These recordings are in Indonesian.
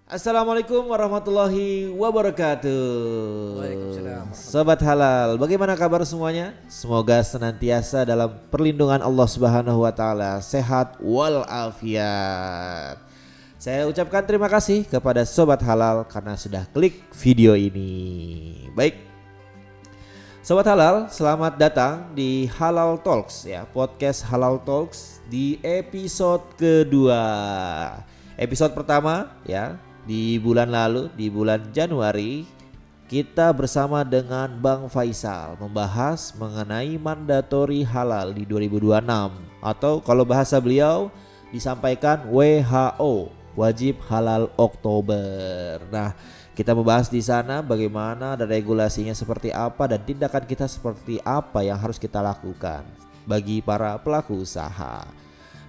Assalamualaikum warahmatullahi wabarakatuh. Waalaikumsalam. Sobat halal, bagaimana kabar semuanya? Semoga senantiasa dalam perlindungan Allah Subhanahu wa taala, sehat walafiat. Saya ucapkan terima kasih kepada sobat halal karena sudah klik video ini. Baik. Sobat halal, selamat datang di Halal Talks ya, podcast Halal Talks di episode kedua. Episode pertama ya, di bulan lalu, di bulan Januari, kita bersama dengan Bang Faisal membahas mengenai mandatori halal di 2026, atau kalau bahasa beliau disampaikan WHO, wajib halal Oktober. Nah, kita membahas di sana bagaimana dan regulasinya seperti apa dan tindakan kita seperti apa yang harus kita lakukan bagi para pelaku usaha.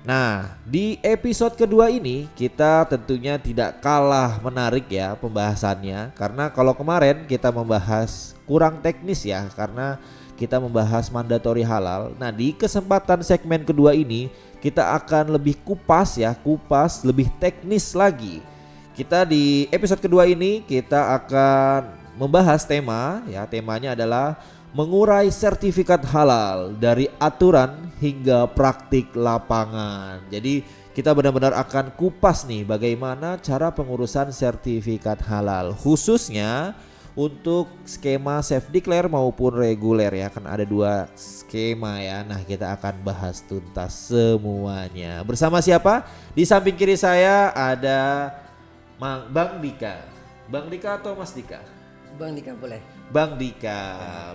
Nah, di episode kedua ini kita tentunya tidak kalah menarik ya pembahasannya, karena kalau kemarin kita membahas kurang teknis ya karena kita membahas mandatori halal. Nah, di kesempatan segmen kedua ini kita akan lebih kupas lebih teknis lagi. Kita di episode kedua ini kita akan membahas temanya adalah mengurai sertifikat halal dari aturan hingga praktik lapangan. Jadi kita benar-benar akan kupas nih bagaimana cara pengurusan sertifikat halal, khususnya untuk skema self declare maupun reguler ya, kan ada dua skema ya. Nah, kita akan bahas tuntas semuanya. Bersama siapa? Di samping kiri saya ada Bang Dika. Bang Dika atau Mas Dika? Bang Dika boleh. Bang Dika.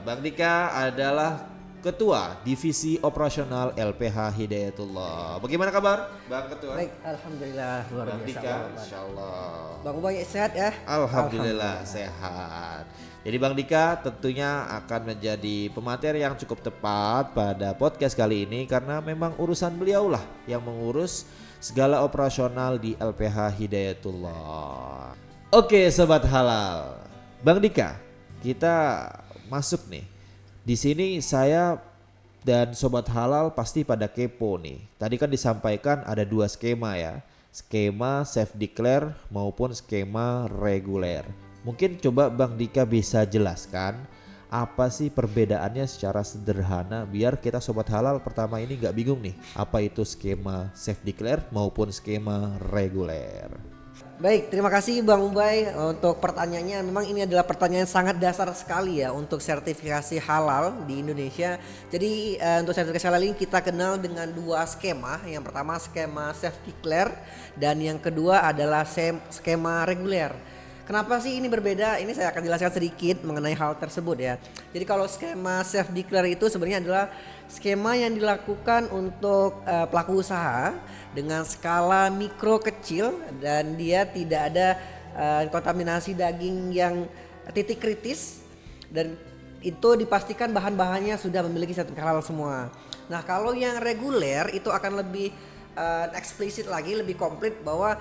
Bang Dika adalah Ketua Divisi Operasional LPH Hidayatullah. Bagaimana kabar Bang Ketua? Baik, alhamdulillah luar Bang biasa. Dika, insyaallah. Bang Ubay sehat ya? Alhamdulillah sehat. Jadi Bang Dika tentunya akan menjadi pemateri yang cukup tepat pada podcast kali ini karena memang urusan beliau lah yang mengurus segala operasional di LPH Hidayatullah. Oke, sobat halal. Bang Dika, kita masuk nih. Di sini saya dan sobat halal pasti pada kepo nih. Tadi kan disampaikan ada dua skema ya. Skema self declare maupun skema reguler. Mungkin coba Bang Dika bisa jelaskan apa sih perbedaannya secara sederhana biar kita sobat halal pertama ini gak bingung nih. Apa itu skema self declare maupun skema reguler? Baik, terima kasih Bang Ubay untuk pertanyaannya. Memang ini adalah pertanyaan sangat dasar sekali ya untuk sertifikasi halal di Indonesia. Jadi untuk sertifikasi halal ini kita kenal dengan dua skema. Yang pertama skema self declare dan yang kedua adalah skema reguler. Kenapa sih ini berbeda? Ini saya akan jelaskan sedikit mengenai hal tersebut ya. Jadi kalau skema self declare itu sebenarnya adalah skema yang dilakukan untuk pelaku usaha dengan skala mikro kecil dan dia tidak ada kontaminasi daging yang titik kritis dan itu dipastikan bahan-bahannya sudah memiliki sertifikat halal semua. Nah, kalau yang reguler itu akan lebih eksplisit lagi, lebih komplit bahwa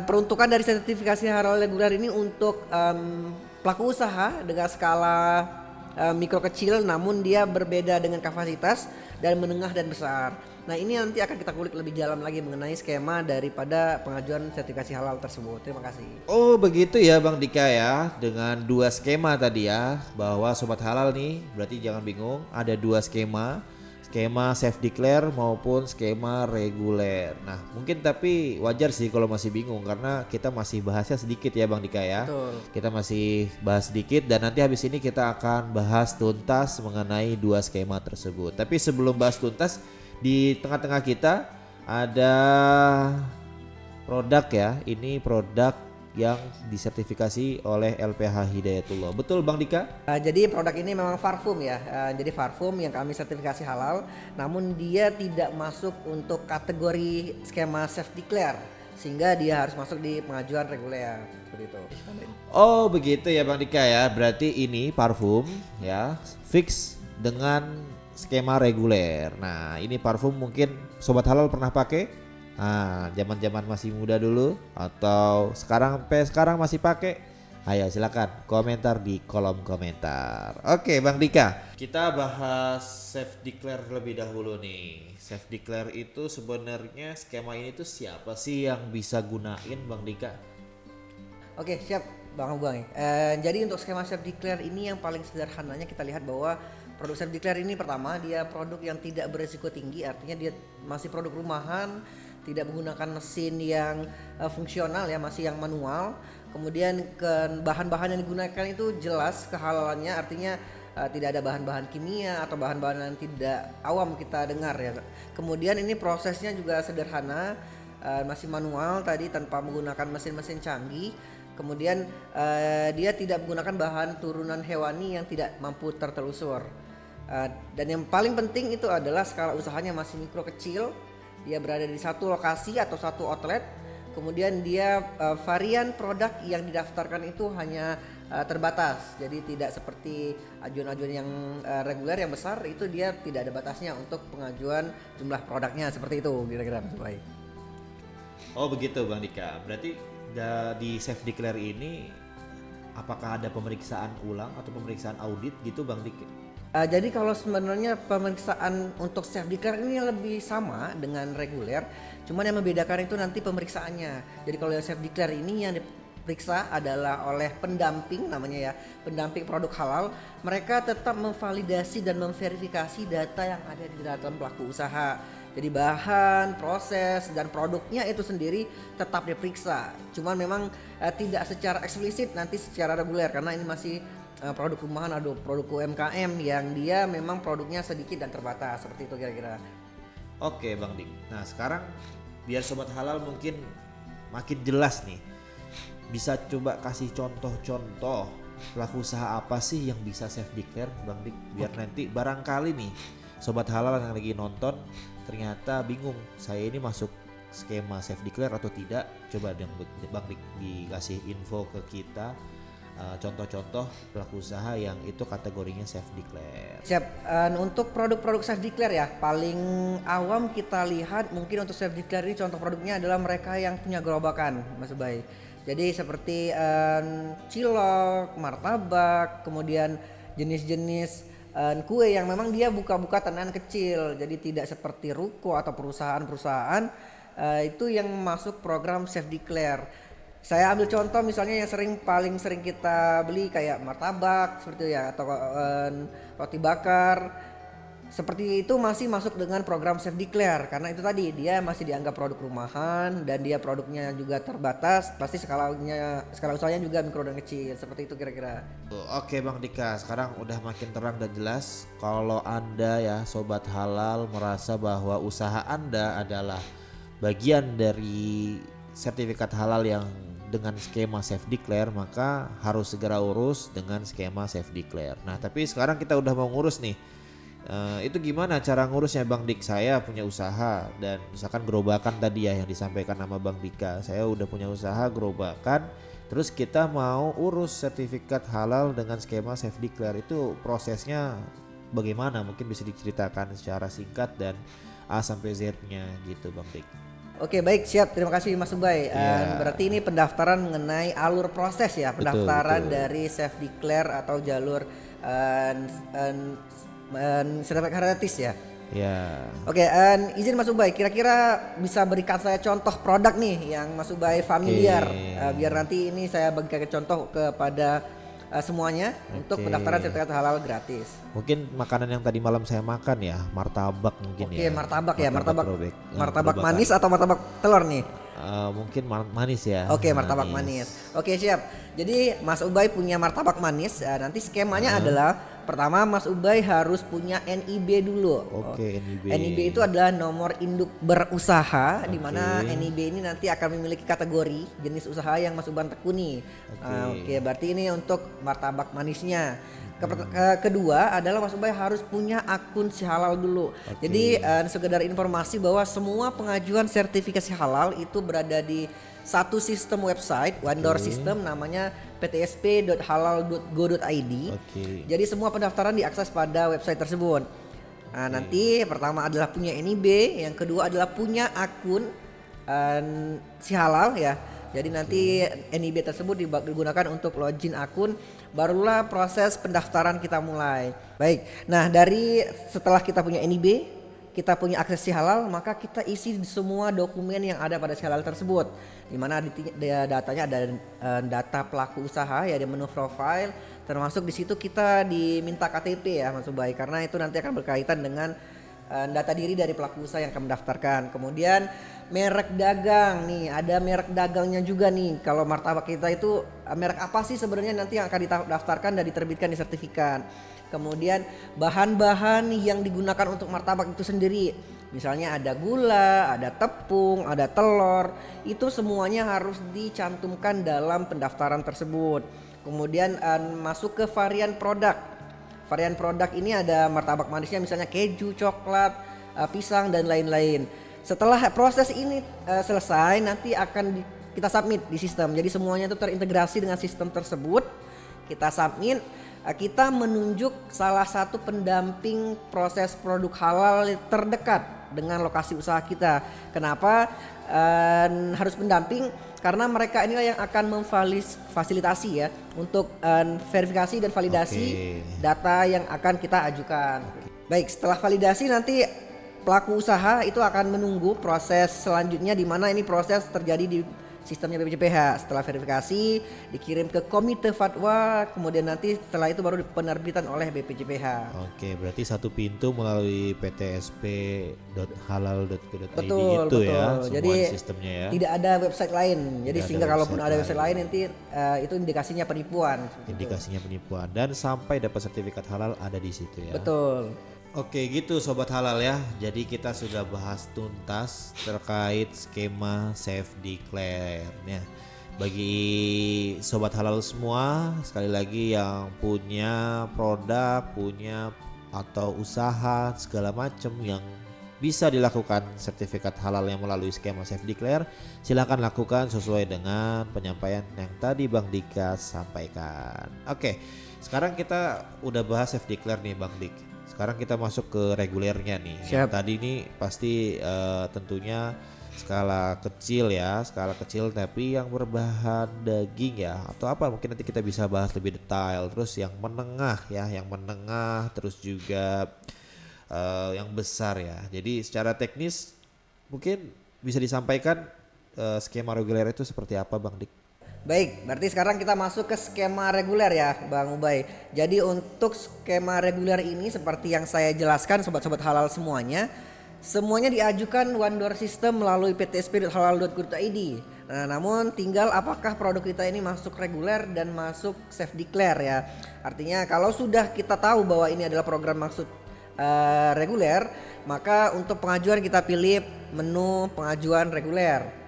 peruntukan dari sertifikasi halal reguler ini untuk pelaku usaha dengan skala mikro kecil namun dia berbeda dengan kapasitas dan menengah dan besar. Nah, ini nanti akan kita kulik lebih dalam lagi mengenai skema daripada pengajuan sertifikasi halal tersebut. Terima kasih. Oh begitu ya Bang Dika ya, dengan dua skema tadi ya, bahwa sobat halal nih berarti jangan bingung, ada dua skema. Skema self declare maupun skema reguler. Nah, mungkin tapi wajar sih kalau masih bingung karena kita masih bahasnya sedikit ya Bang Dika ya. Betul. Kita masih bahas sedikit dan nanti habis ini kita akan bahas tuntas mengenai dua skema tersebut. Tapi sebelum bahas tuntas, di tengah-tengah kita ada produk ya. Ini produk yang disertifikasi oleh LPH Hidayatullah. Betul Bang Dika? Jadi produk ini memang parfum ya. Jadi parfum yang kami sertifikasi halal, namun dia tidak masuk untuk kategori skema self declare sehingga dia harus masuk di pengajuan reguler seperti itu. Oh begitu ya Bang Dika ya. Berarti ini parfum ya fix dengan skema reguler. Nah, ini parfum mungkin sobat halal pernah pakai. Nah, zaman-zaman masih muda dulu atau sekarang masih pakai? Ayo silakan komentar di kolom komentar. Oke Bang Dika, kita bahas self declare terlebih dahulu nih. Self declare itu sebenarnya skema ini tuh siapa sih yang bisa gunain Bang Dika? Oke, siap Bang Ubang. Jadi untuk skema self declare ini yang paling sederhananya kita lihat bahwa produk self declare ini pertama dia produk yang tidak beresiko tinggi, artinya dia masih produk rumahan, tidak menggunakan mesin yang fungsional ya, masih yang manual. Kemudian bahan-bahan yang digunakan itu jelas kehalalannya, artinya tidak ada bahan-bahan kimia atau bahan-bahan yang tidak awam kita dengar ya. Kemudian ini prosesnya juga sederhana, masih manual tadi tanpa menggunakan mesin-mesin canggih. Kemudian dia tidak menggunakan bahan turunan hewani yang tidak mampu tertelusur. Dan yang paling penting itu adalah skala usahanya masih mikro kecil. Dia berada di satu lokasi atau satu outlet. Kemudian dia varian produk yang didaftarkan itu hanya terbatas. Jadi tidak seperti ajuan-ajuan yang reguler yang besar, itu dia tidak ada batasnya untuk pengajuan jumlah produknya, seperti itu kira-kira Mas Ubay. Oh begitu Bang Dika. Berarti di self declare ini apakah ada pemeriksaan ulang atau pemeriksaan audit gitu Bang Dika? Jadi kalau sebenarnya pemeriksaan untuk self declare ini lebih sama dengan reguler, cuman yang membedakan itu nanti pemeriksaannya. Jadi kalau yang self declare ini yang diperiksa adalah oleh pendamping, namanya ya, pendamping produk halal. Mereka tetap memvalidasi dan memverifikasi data yang ada di dalam pelaku usaha. Jadi bahan, proses, dan produknya itu sendiri tetap diperiksa. Cuman memang tidak secara eksplisit nanti secara reguler, karena ini masih produk rumahan atau produk UMKM yang dia memang produknya sedikit dan terbatas, seperti itu kira-kira. Oke Bang Dik. Nah sekarang biar sobat halal mungkin makin jelas nih, bisa coba kasih contoh-contoh pelaku usaha apa sih yang bisa self declare Bang Dik, biar nanti barangkali nih sobat halal yang lagi nonton ternyata bingung, saya ini masuk skema self declare atau tidak. Coba Bang Dik dikasih info ke kita contoh-contoh pelaku usaha yang itu kategorinya self declare. Siap. Untuk produk-produk self declare ya, paling awam kita lihat mungkin untuk self declare ini contoh produknya adalah mereka yang punya gerobakan, Mas Ubay. Jadi seperti cilok, martabak, kemudian jenis-jenis kue yang memang dia buka-buka tenan kecil, jadi tidak seperti ruko atau perusahaan-perusahaan itu yang masuk program self declare. Saya ambil contoh misalnya yang paling sering kita beli kayak martabak seperti itu ya, atau roti bakar. Seperti itu masih masuk dengan program self declare, karena itu tadi dia masih dianggap produk rumahan dan dia produknya juga terbatas, pasti skala usahanya juga mikro dan kecil, seperti itu kira-kira. Oke Bang Dika, sekarang udah makin terang dan jelas. Kalau Anda ya sobat halal merasa bahwa usaha Anda adalah bagian dari sertifikat halal yang dengan skema self declare, maka harus segera urus dengan skema self declare. Nah tapi sekarang kita udah mau ngurus nih, itu gimana cara ngurusnya Bang Dik? Saya punya usaha dan misalkan gerobakan tadi ya yang disampaikan nama Bang Dika, saya udah punya usaha gerobakan, terus kita mau urus sertifikat halal dengan skema self declare, itu prosesnya bagaimana? Mungkin bisa diceritakan secara singkat dan A sampai Z-nya gitu Bang Dik. Oke baik, siap, terima kasih Mas Ubay. Berarti ini pendaftaran mengenai alur proses ya, pendaftaran betul. Dari self declare atau jalur sertifikat gratis ya. Ya. Oke, izin Mas Ubay, kira-kira bisa berikan saya contoh produk nih yang Mas Ubay familiar, biar nanti ini saya bagikan contoh kepada semuanya untuk pendaftaran sertifikat halal gratis. Mungkin makanan yang tadi malam saya makan ya, martabak mungkin ya. Oke, martabak ya, martabak gerobakan. manis atau martabak telur nih? Mungkin manis ya. Oke, martabak manis. Oke, siap. Jadi Mas Ubay punya martabak manis. Nanti skemanya adalah pertama Mas Ubay harus punya NIB dulu. Oke, NIB. NIB itu adalah nomor induk berusaha, di mana NIB ini nanti akan memiliki kategori jenis usaha yang Mas Ubay tekuni. Oke, berarti ini untuk martabak manisnya. Kedua adalah Mas Ubay harus punya akun si halal dulu. Jadi sekedar informasi bahwa semua pengajuan sertifikasi halal itu berada di satu sistem website, one door system, namanya ptsp.halal.go.id. Jadi semua pendaftaran diakses pada website tersebut. Nah, nanti pertama adalah punya NIB, yang kedua adalah punya akun si halal ya. Jadi nanti NIB tersebut digunakan untuk login akun, barulah proses pendaftaran kita mulai. Baik. Nah, setelah kita punya NIB, kita punya akses si halal, maka kita isi semua dokumen yang ada pada si halal tersebut. Di mana datanya ada data pelaku usaha ya di menu profile, termasuk di situ kita diminta KTP ya Mas Ubay, karena itu nanti akan berkaitan dengan data diri dari pelaku usaha yang akan mendaftarkan. Kemudian merek dagang nih, ada merek dagangnya juga nih. Kalau martabak kita itu merek apa sih sebenarnya nanti yang akan didaftarkan dan diterbitkan di sertifikat. Kemudian bahan-bahan yang digunakan untuk martabak itu sendiri, misalnya ada gula, ada tepung, ada telur, itu semuanya harus dicantumkan dalam pendaftaran tersebut. Kemudian masuk ke varian produk. Varian produk ini ada martabak manisnya misalnya keju, coklat, pisang dan lain-lain. Setelah proses ini selesai, nanti akan kita submit di sistem. Jadi semuanya itu terintegrasi dengan sistem tersebut. Kita submit, kita menunjuk salah satu pendamping proses produk halal terdekat dengan lokasi usaha kita. Kenapa harus pendamping? Karena mereka inilah yang akan memfasilitasi ya untuk verifikasi dan validasi data yang akan kita ajukan. Baik, setelah validasi nanti pelaku usaha itu akan menunggu proses selanjutnya, di mana ini proses terjadi di sistemnya BPJPH. Setelah verifikasi dikirim ke komite fatwa, kemudian nanti setelah itu baru penerbitan oleh BPJPH. Oke, berarti satu pintu melalui ptsp.halal.co.id betul, itu betul. ya semua jadi sistemnya ya. Tidak ada website lain. Jadi Tidak sehingga ada kalaupun website ada website lain nanti itu indikasinya penipuan. Indikasinya penipuan, dan sampai dapat sertifikat halal ada di situ ya. Betul. Oke gitu sobat halal ya. Jadi kita sudah bahas tuntas terkait skema self declare ya. Bagi sobat halal semua, sekali lagi yang punya produk, punya atau usaha segala macam yang bisa dilakukan sertifikat halal yang melalui skema self declare, silakan lakukan sesuai dengan penyampaian yang tadi Bang Dika sampaikan. Oke, sekarang kita udah bahas self declare nih Bang Dik. Sekarang kita masuk ke regulernya nih. Yang tadi ini pasti tentunya skala kecil ya, skala kecil tapi yang berbahan daging ya, atau apa mungkin nanti kita bisa bahas lebih detail. Terus yang menengah ya, yang menengah, terus juga yang besar ya. Jadi secara teknis mungkin bisa disampaikan skema reguler itu seperti apa Bang Dik? Baik, berarti sekarang kita masuk ke skema reguler ya Bang Ubay. Jadi untuk skema reguler ini seperti yang saya jelaskan sobat-sobat halal semuanya diajukan one door system melalui ptsp.halal.co.id. Nah, namun tinggal apakah produk kita ini masuk reguler dan masuk self declare ya. Artinya kalau sudah kita tahu bahwa ini adalah program maksud reguler, maka untuk pengajuan kita pilih menu pengajuan reguler.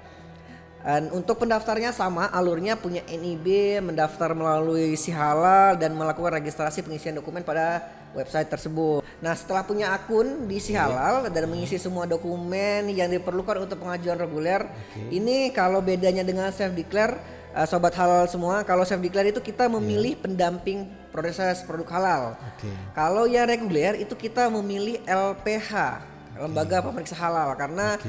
Dan untuk pendaftarnya sama, alurnya punya NIB, mendaftar melalui si halal dan melakukan registrasi pengisian dokumen pada website tersebut. Nah, setelah punya akun di si halal dan mengisi semua dokumen yang diperlukan untuk pengajuan reguler, ini kalau bedanya dengan self declare, sobat halal semua, kalau self declare itu kita memilih pendamping proses produk halal. Kalau yang reguler itu kita memilih LPH. Lembaga pemeriksa halal, karena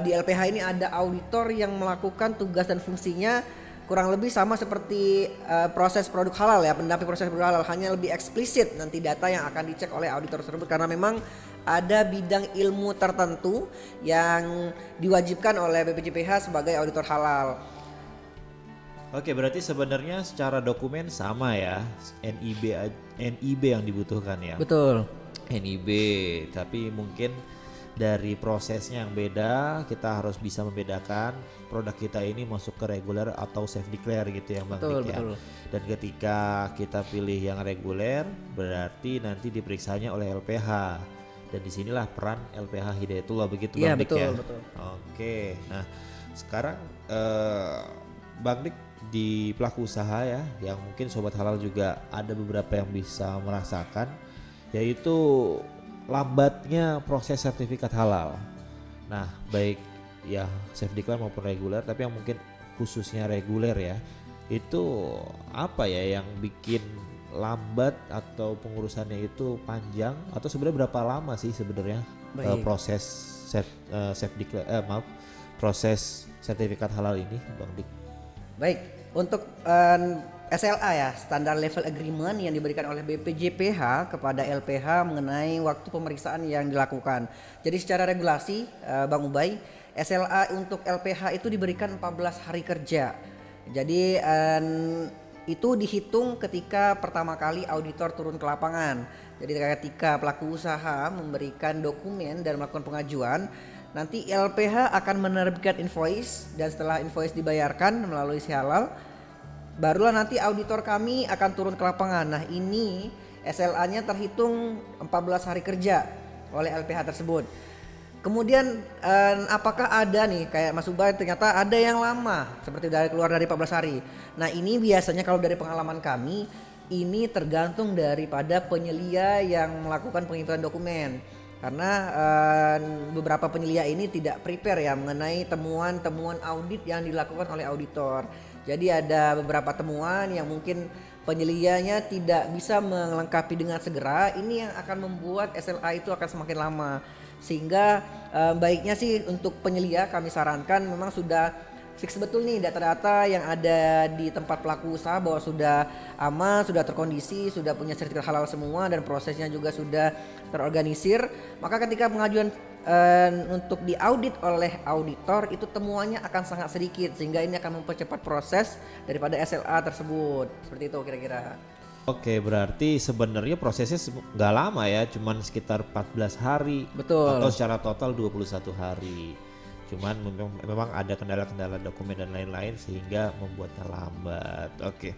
di LPH ini ada auditor yang melakukan tugas dan fungsinya kurang lebih sama seperti proses produk halal ya, pendamping proses produk halal, hanya lebih eksplisit nanti data yang akan dicek oleh auditor tersebut, karena memang ada bidang ilmu tertentu yang diwajibkan oleh BPJPH sebagai auditor halal. Oke, berarti sebenarnya secara dokumen sama ya, NIB yang dibutuhkan ya. Betul. NIB, tapi mungkin dari prosesnya yang beda, kita harus bisa membedakan produk kita ini masuk ke reguler atau self declare gitu ya Bang Dik ya. Dan ketika kita pilih yang reguler, berarti nanti diperiksanya oleh LPH. Dan disinilah peran LPH Hidayatullah begitu Bang Dik ya. Betul. Oke, nah sekarang Bang Dik di pelaku usaha ya, yang mungkin sobat halal juga ada beberapa yang bisa merasakan, yaitu lambatnya proses sertifikat halal. Nah, baik ya self declare maupun reguler, tapi yang mungkin khususnya reguler ya, itu apa ya yang bikin lambat atau pengurusannya itu panjang, atau sebenarnya berapa lama sih sebenarnya proses self declare proses sertifikat halal ini Bang Dik? Baik, untuk SLA ya, Standard Level Agreement yang diberikan oleh BPJPH kepada LPH mengenai waktu pemeriksaan yang dilakukan. Jadi secara regulasi Bang Ubay, SLA untuk LPH itu diberikan 14 hari kerja. Jadi itu dihitung ketika pertama kali auditor turun ke lapangan. Jadi ketika pelaku usaha memberikan dokumen dan melakukan pengajuan, nanti LPH akan menerbitkan invoice, dan setelah invoice dibayarkan melalui si halal, barulah nanti auditor kami akan turun ke lapangan. Nah ini SLA-nya terhitung 14 hari kerja oleh LPH tersebut. Kemudian apakah ada nih kayak Mas Ubay ternyata ada yang lama seperti keluar dari 14 hari. Nah ini biasanya kalau dari pengalaman kami ini tergantung daripada penyelia yang melakukan penginputan dokumen. Karena beberapa penyelia ini tidak prepare ya mengenai temuan-temuan audit yang dilakukan oleh auditor. Jadi ada beberapa temuan yang mungkin penyelianya tidak bisa melengkapi dengan segera. Ini yang akan membuat SLA itu akan semakin lama. Sehingga baiknya sih untuk penyelia kami sarankan memang sudah fix betul nih data-data yang ada di tempat pelaku usaha bahwa sudah aman, sudah terkondisi, sudah punya sertifikat halal semua dan prosesnya juga sudah terorganisir. Maka ketika pengajuan untuk diaudit oleh auditor itu temuannya akan sangat sedikit, sehingga ini akan mempercepat proses daripada SLA tersebut. Seperti itu kira-kira. Oke, berarti sebenarnya prosesnya nggak lama ya, cuman sekitar 14 hari. Betul. Atau secara total 21 hari. Cuman memang ada kendala-kendala dokumen dan lain-lain sehingga membuatnya lambat. Oke.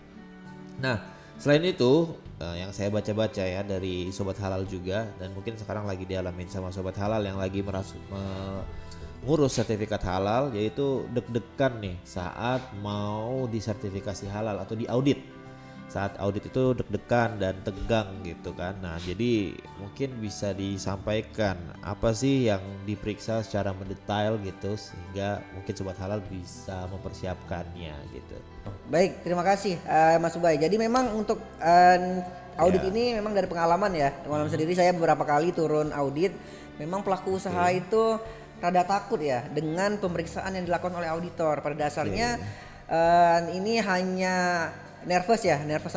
Nah, selain itu yang saya baca-baca ya dari Sobat Halal juga, dan mungkin sekarang lagi dialamin sama Sobat Halal yang lagi mengurus sertifikat halal, yaitu deg-degan nih saat mau disertifikasi halal atau diaudit. Saat audit itu deg-degan dan tegang gitu kan. Nah jadi mungkin bisa disampaikan apa sih yang diperiksa secara mendetail gitu sehingga mungkin Sobat Halal bisa mempersiapkannya gitu. Baik, terima kasih Mas Ubay. Jadi memang untuk audit ini memang dari pengalaman ya. Pengalaman sendiri saya beberapa kali turun audit. Memang pelaku usaha itu rada takut ya dengan pemeriksaan yang dilakukan oleh auditor. Pada dasarnya ini hanya nervous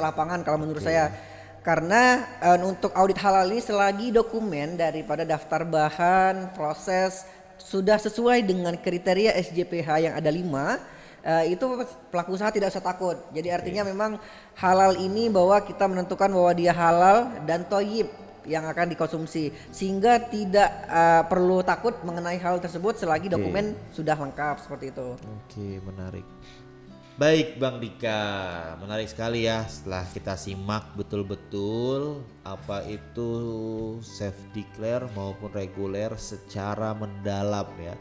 lapangan kalau menurut saya. Karena untuk audit halal ini selagi dokumen daripada daftar bahan proses sudah sesuai dengan kriteria SJPH yang ada 5, itu pelaku usaha tidak usah takut. Jadi artinya memang halal ini bahwa kita menentukan bahwa dia halal dan thayyib yang akan dikonsumsi, sehingga tidak perlu takut mengenai hal tersebut selagi dokumen sudah lengkap seperti itu. Oke, menarik. Baik Bang Dika, menarik sekali ya setelah kita simak betul-betul apa itu self declare maupun reguler secara mendalam ya.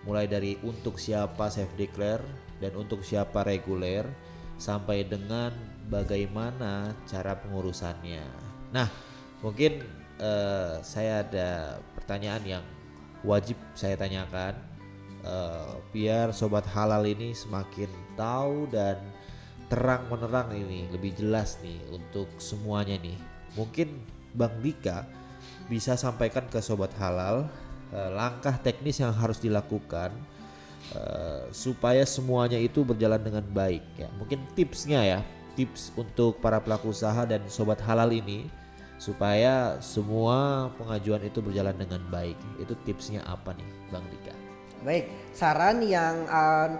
Mulai dari untuk siapa self declare dan untuk siapa reguler sampai dengan bagaimana cara pengurusannya. Nah, mungkin saya ada pertanyaan yang wajib saya tanyakan biar Sobat Halal ini semakin tahu dan terang menerang ini lebih jelas nih untuk semuanya nih. Mungkin Bang Dika bisa sampaikan ke Sobat Halal langkah teknis yang harus dilakukan supaya semuanya itu berjalan dengan baik ya. Mungkin tipsnya ya, tips untuk para pelaku usaha dan Sobat Halal ini supaya semua pengajuan itu berjalan dengan baik. Itu tipsnya apa nih Bang Dika? Baik, saran yang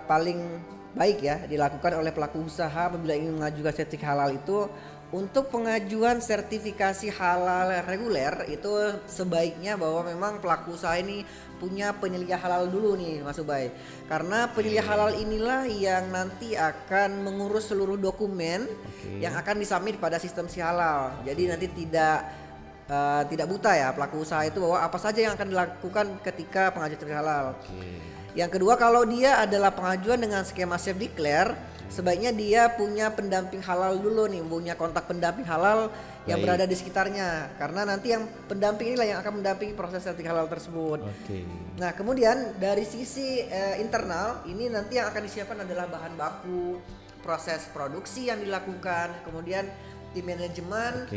paling baik ya dilakukan oleh pelaku usaha apabila ingin mengajukan sertifikat halal itu, untuk pengajuan sertifikasi halal reguler itu sebaiknya bahwa memang pelaku usaha ini punya penyelia halal dulu nih Mas Ubay. Karena penyelia halal inilah yang nanti akan mengurus seluruh dokumen yang akan disubmit pada sistem si halal. Jadi nanti tidak buta ya pelaku usaha itu bahwa apa saja yang akan dilakukan ketika pengajuan sertifikat halal. Yang kedua, kalau dia adalah pengajuan dengan skema self declare, sebaiknya dia punya pendamping halal dulu nih, punya kontak pendamping halal yang berada di sekitarnya, karena nanti yang pendamping inilah yang akan mendampingi proses sertifikat halal tersebut. Nah kemudian dari sisi internal ini nanti yang akan disiapkan adalah bahan baku, proses produksi yang dilakukan, kemudian tim manajemen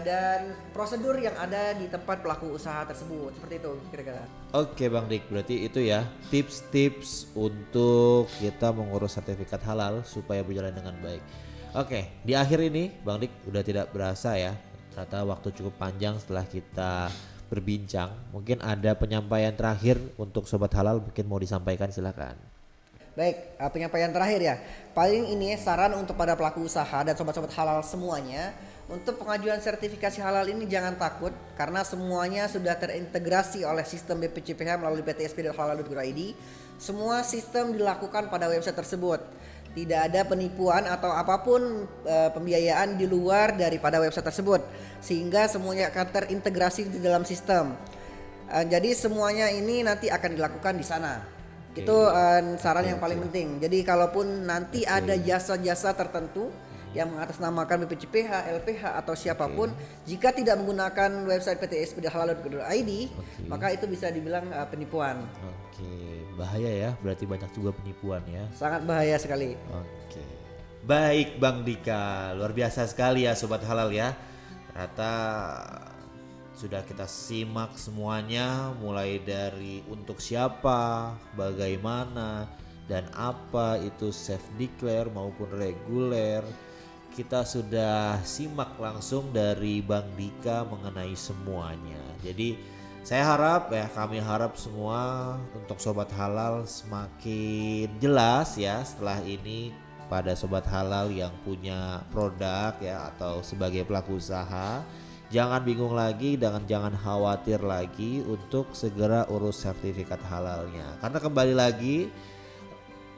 dan prosedur yang ada di tempat pelaku usaha tersebut. Seperti itu kira-kira. Oke Bang Dik, berarti itu ya tips-tips untuk kita mengurus sertifikat halal supaya berjalan dengan baik. Oke, di akhir ini Bang Dik udah tidak berasa ya. Ternyata waktu cukup panjang setelah kita berbincang. Mungkin ada penyampaian terakhir untuk Sobat Halal, mungkin mau disampaikan silakan. Baik, penyampaian terakhir ya. Paling ini saran untuk pada pelaku usaha dan sobat-sobat halal semuanya. Untuk pengajuan sertifikasi halal ini jangan takut karena semuanya sudah terintegrasi oleh sistem BPCPH melalui ptsp.halal.id. Semua sistem dilakukan pada website tersebut. Tidak ada penipuan atau apapun pembiayaan di luar daripada website tersebut, sehingga semuanya akan terintegrasi di dalam sistem. Jadi semuanya ini nanti akan dilakukan di sana. Itu saran yang paling penting. Jadi kalaupun nanti ada jasa-jasa tertentu yang mengatasnamakan BPCPH, LPH atau siapapun, jika tidak menggunakan website ptsp.halal.id, maka itu bisa dibilang penipuan. Oke, bahaya ya, berarti banyak juga penipuan ya. Sangat bahaya sekali. Oke. Baik Bang Dika, luar biasa sekali ya Sobat Halal ya. Ternyata sudah kita simak semuanya, mulai dari untuk siapa, bagaimana, dan apa itu self declare maupun reguler. Kita sudah simak langsung dari Bang Dika mengenai semuanya. Jadi saya harap ya, kami harap semua untuk Sobat Halal semakin jelas ya setelah ini pada Sobat Halal yang punya produk ya atau sebagai pelaku usaha. Jangan bingung lagi dan jangan khawatir lagi untuk segera urus sertifikat halalnya. Karena kembali lagi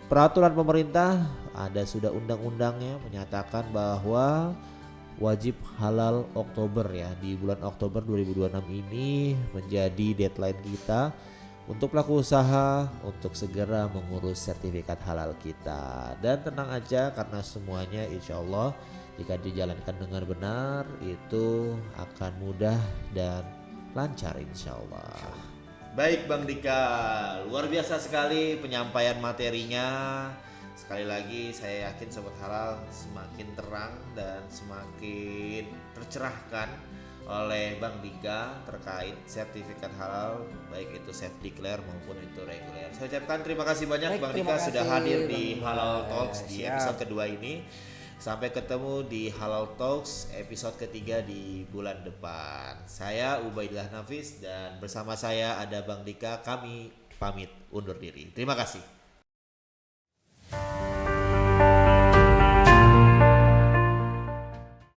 peraturan pemerintah ada sudah undang-undangnya menyatakan bahwa wajib halal Oktober ya. Di bulan Oktober 2026 ini menjadi deadline kita untuk pelaku usaha untuk segera mengurus sertifikat halal kita. Dan tenang aja karena semuanya insya Allah jika dijalankan dengan benar itu akan mudah dan lancar insya Allah. Baik Bang Dika, luar biasa sekali penyampaian materinya. Sekali lagi saya yakin Sobat Halal semakin terang dan semakin tercerahkan oleh Bang Dika terkait sertifikat halal, baik itu self declare maupun itu reguler. Saya ucapkan terima kasih banyak Bang Dika sudah hadir di Halal Talks di episode kedua ini. Sampai ketemu di Halal Talks episode ketiga di bulan depan. Saya Ubaidillah Nafis dan bersama saya ada Bang Dika. Kami pamit undur diri. Terima kasih.